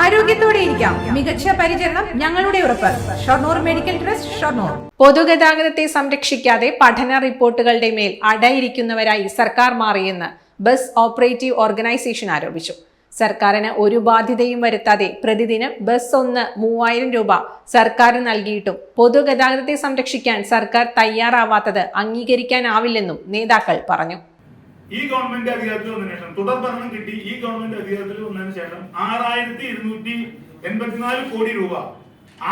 ആരോഗ്യത്തോടെ ഇരിക്കാം. മികച്ച പരിചരണം ഞങ്ങളുടെ ഉറപ്പ്. Shoranur medical trust, Shoranur. പൊതുഗതാഗതത്തെ സംരക്ഷിക്കാതെ പഠന റിപ്പോർട്ടുകളുടെ മേൽ അടയിരിക്കുന്നവരായി സർക്കാർ മാറിയെന്ന് ബസ് ഓപ്പറേറ്റീവ് ഓർഗനൈസേഷൻ ആരോപിച്ചു. സർക്കാരിന് ഒരു ബാധ്യതയും വരുത്താതെ പ്രതിദിനം ബസ് 3000 രൂപ സർക്കാരിന് നൽകിയിട്ടും പൊതുഗതാഗതത്തെ സംരക്ഷിക്കാൻ സർക്കാർ തയ്യാറാവാത്തത് അംഗീകരിക്കാനാവില്ലെന്നും നേതാക്കൾ പറഞ്ഞു. ഈ ഗവൺമെന്റ് അധികാരത്തിൽ വന്നതിന് ശേഷം തുടർ ഭരണം കിട്ടി. ഈ ഗവൺമെന്റ് അധികാരത്തിൽ വന്നതിന് ശേഷം 6284 കോടി രൂപ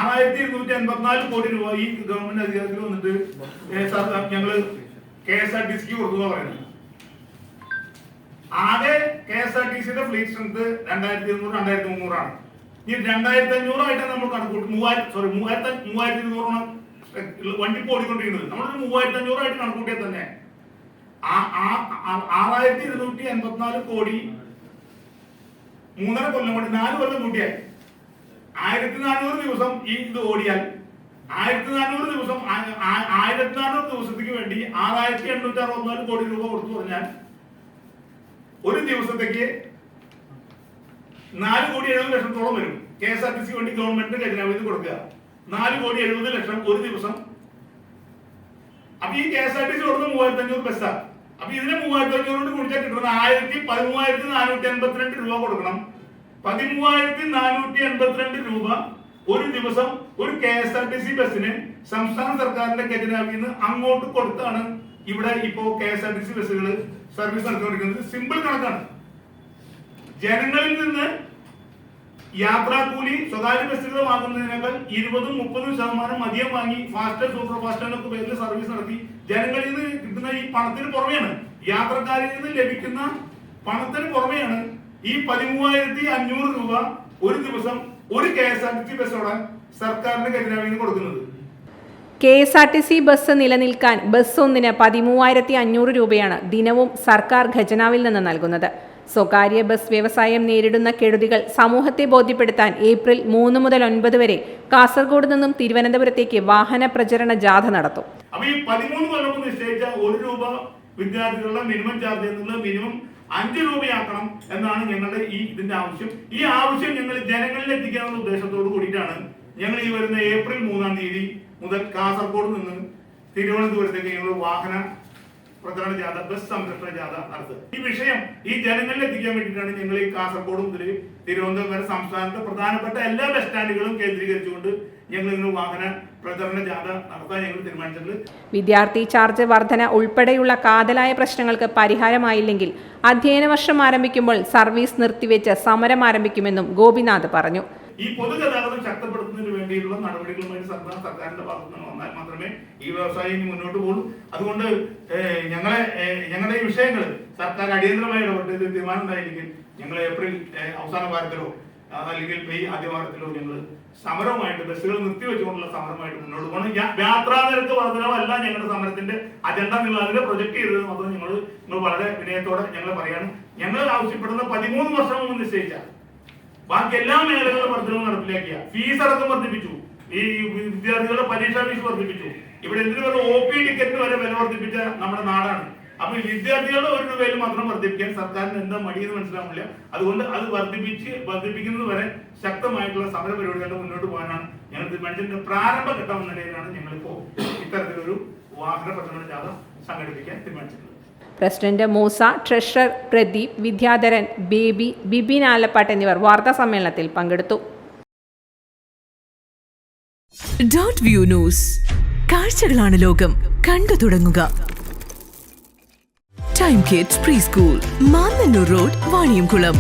6284 കോടി രൂപ ഈ ഗവൺമെന്റ് അധികാരത്തിൽ വന്നിട്ട് ഞങ്ങള് KSRTC കൊടുക്കുക പറയുന്നത്. ആകെ KSRTCയുടെ ഫ്ലീറ്റ് സ്ട്രെങ്ത് 2200 2300 ആണ്. ഈ 2500 ആയിട്ട് നമ്മൾ കണക്കൂട്ടി 3200 വണ്ടി ഓടിക്കൊണ്ടിരിക്കുന്നത്. നമ്മളൊരു 3500 ആയിട്ട് കണക്കൂട്ടിയാൽ തന്നെ 6284 കോടി 3.5 കൊല്ലം കൊണ്ട് 4 കൊല്ലം കൂട്ടിയാൽ 1400 ദിവസം ഈ ഇത് ഓടിയാൽ 1400 ദിവസം 1400 ദിവസത്തേക്ക് വേണ്ടി 6864 കോടി രൂപ കൊടുത്തു പറഞ്ഞാൽ ഒരു ദിവസത്തേക്ക് 4,70,00,000 വരും. KSRTC വേണ്ടി ഗവൺമെന്റിന് ഖജനാവിൽ കൊടുക്കുക 4,70,00,000 ഒരു ദിവസം. അപ്പൊ ഈ KSRTC കൊടുക്കുന്ന 3500 ബസ്സാണ്. അപ്പൊ ഇതിനെ 3500 കൊണ്ട് കുടിച്ചാൽ കിട്ടുന്ന 13,482 രൂപ കൊടുക്കണം. 13,482 രൂപ ഒരു ദിവസം ഒരു KSRTC ബസ്സിന് സംസ്ഥാന സർക്കാരിന്റെ ഖജനാവിൽ നിന്ന് അങ്ങോട്ട് കൊടുത്താണ് ഇവിടെ ഇപ്പോ KSRTC ബസ്സുകൾ സർവീസ് നടത്തിക്കൊണ്ടിരിക്കുന്നത്. സിമ്പിൾ കണക്കാണ്. ജനങ്ങളിൽ നിന്ന് യാത്രാക്കൂലി സ്വകാര്യ ബസ്സുകൾ വാങ്ങുന്നതിനേക്കാൾ 20-30% അധികം വാങ്ങി ഫാസ്റ്റ് സൂപ്പർ ഫാസ്റ്റ് എന്നൊക്കെ പേരിൽ സർവീസ് നടത്തി ജനങ്ങളിൽ നിന്ന് കിട്ടുന്ന ഈ പണത്തിന് പുറമെയാണ്, യാത്രക്കാരിൽ നിന്ന് ലഭിക്കുന്ന പണത്തിന് പുറമെയാണ് ഈ 13,500 രൂപ ഒരു ദിവസം ഒരു KSRTC ബസ്സോടെ സർക്കാരിന്റെ ഖജനാവിൽ നിന്ന് കൊടുക്കുന്നത്. KSRTC ബസ് നിലനിൽക്കാൻ ബസ് ഒന്നിന് 13,500 രൂപയാണ് ദിനവും സർക്കാർ ഖജനാവിൽ നിന്ന് നൽകുന്നത്. സ്വകാര്യ ബസ് വ്യവസായം നേരിടുന്ന കെടുതികൾ സമൂഹത്തെ ബോധ്യപ്പെടുത്താൻ ഏപ്രിൽ 3 മുതൽ 9 വരെ കാസർഗോഡ് നിന്നും തിരുവനന്തപുരത്തേക്ക് വാഹന പ്രചരണ ജാഥ നടത്തും. അപ്പൊ ഈ 13 കൊല്ലം നിശ്ചയിച്ച 1 രൂപ വിദ്യാർത്ഥികളുടെ മിനിമം ചാർജ് എന്നുള്ളത് മിനിമം 5 രൂപയാക്കണം എന്നാണ് ഞങ്ങളുടെ ഇതിന്റെ ആവശ്യം. ഈ ആവശ്യം ഞങ്ങൾ ജനങ്ങളിൽ എത്തിക്കാനുള്ള ഉദ്ദേശത്തോട് കൂടിയിട്ടാണ് ഞങ്ങൾ ഈ വരുന്ന ഏപ്രിൽ 3-ാം തീയതി മുതൽ കാസർഗോഡ് നിന്ന് തിരുവനന്തപുരത്തേക്ക് ഞങ്ങൾ വാഹന പ്രചരണ ജാഥ, ബസ് സംരക്ഷണ ജാഥ നടത്തുക. ഈ വിഷയം ഈ ജനങ്ങളിൽ എത്തിക്കാൻ വേണ്ടിയിട്ടാണ് ഞങ്ങൾ ഈ കാസർഗോഡ് മുതൽ തിരുവനന്തപുരം വരെ സംസ്ഥാനത്തെ പ്രധാനപ്പെട്ട എല്ലാ ബസ് സ്റ്റാൻഡുകളും കേന്ദ്രീകരിച്ചുകൊണ്ട് ഞങ്ങൾ ഇന്ന് വാഹന പ്രചരണ ജാഥ നടത്താൻ ഞങ്ങൾ തീരുമാനിച്ചിട്ടുണ്ട്. വിദ്യാർത്ഥി ചാർജ് വർധന ഉൾപ്പെടെയുള്ള കാതലായ പ്രശ്നങ്ങൾക്ക് പരിഹാരമായില്ലെങ്കിൽ അധ്യയന വർഷം ആരംഭിക്കുമ്പോൾ സർവീസ് നിർത്തിവെച്ച് സമരം ആരംഭിക്കുമെന്നും ഗോപിനാഥ് പറഞ്ഞു. ഈ പൊതുഗതാഗതം ശക്തിപ്പെടുത്തുന്നതിന് വേണ്ടിയുള്ള നടപടികളുമായി സർക്കാരിന്റെ ഭാഗത്തു നിന്ന് വന്നാൽ മാത്രമേ ഈ വ്യവസായം ഇനി മുന്നോട്ട് പോകുള്ളൂ. അതുകൊണ്ട് ഞങ്ങളുടെ ഈ വിഷയങ്ങൾ സർക്കാർ അടിയന്തരമായി ഇടപെട്ട് തീരുമാനം ഉണ്ടായില്ലെങ്കിൽ ഞങ്ങൾ ഏപ്രിൽ അവസാന വാരത്തിലോ അല്ലെങ്കിൽ മെയ് ആദ്യ വാരത്തിലോ ഞങ്ങൾ സമരവുമായിട്ട് ബസ്സുകൾ നിർത്തിവെച്ചുകൊണ്ടുള്ള സമരമായിട്ട് മുന്നോട്ട് പോകണം. യാത്രാ നിരക്ക് വർധനവല്ല ഞങ്ങളുടെ സമരത്തിന്റെ അജണ്ട. നിങ്ങൾ അതിനെ പ്രൊജക്ട് ചെയ്തത് മാത്രം നിങ്ങൾ വളരെ വിനയത്തോടെ ഞങ്ങൾ പറയാണ്. ഞങ്ങൾ ആവശ്യപ്പെടുന്ന 13 വർഷം മുമ്പ് നിശ്ചയിച്ച ബാക്കി എല്ലാ മേഖലകളിലും വർധനവും നടപ്പിലാക്കിയ ഫീസ് അടക്കം വർദ്ധിപ്പിച്ചു. ഈ വിദ്യാർത്ഥികളുടെ പരീക്ഷാ ഫീസ് വർദ്ധിപ്പിച്ചു. ഇവിടെ എന്തിനു പറയുക OP ടിക്കറ്റിന് വരെ വില വർദ്ധിപ്പിച്ച നമ്മുടെ നാടാണ്. അപ്പൊ വിദ്യാർത്ഥികളുടെ 1 രൂപയിൽ മാത്രം വർദ്ധിപ്പിക്കാൻ സർക്കാരിന് എന്താ മടിയെന്ന് മനസ്സിലാവില്ല. അതുകൊണ്ട് അത് വർദ്ധിപ്പിക്കുന്നത് വരെ ശക്തമായിട്ടുള്ള സമര പരിപാടികളുടെ മുന്നോട്ട് പോകാനാണ് ഞങ്ങൾ തീരുമാനിച്ചതിന്റെ പ്രാരംഭഘട്ടം എന്ന നിലയിലാണ് ഞങ്ങളിപ്പോ ഇത്തരത്തിലൊരു വാഹന പ്രചരണ ജാഥ സംഘടിപ്പിക്കാൻ തീരുമാനിച്ചിട്ടുള്ളത്. പ്രസിഡന്റ് മൂസ, ട്രഷറർ പ്രദീപ്, വിദ്യാധരൻ, ബേബി, ബിബിൻ ആലപ്പാട്ട് എന്നിവർ വാർത്താ സമ്മേളനത്തിൽ പങ്കെടുത്തു. ഡോട്ട് വ്യൂ ന്യൂസ്, കാഴ്ചകളാണ് ലോകം, കണ്ടു തുടങ്ങുക. Time kids pre school, Mannannur road, Vaniyamkulam.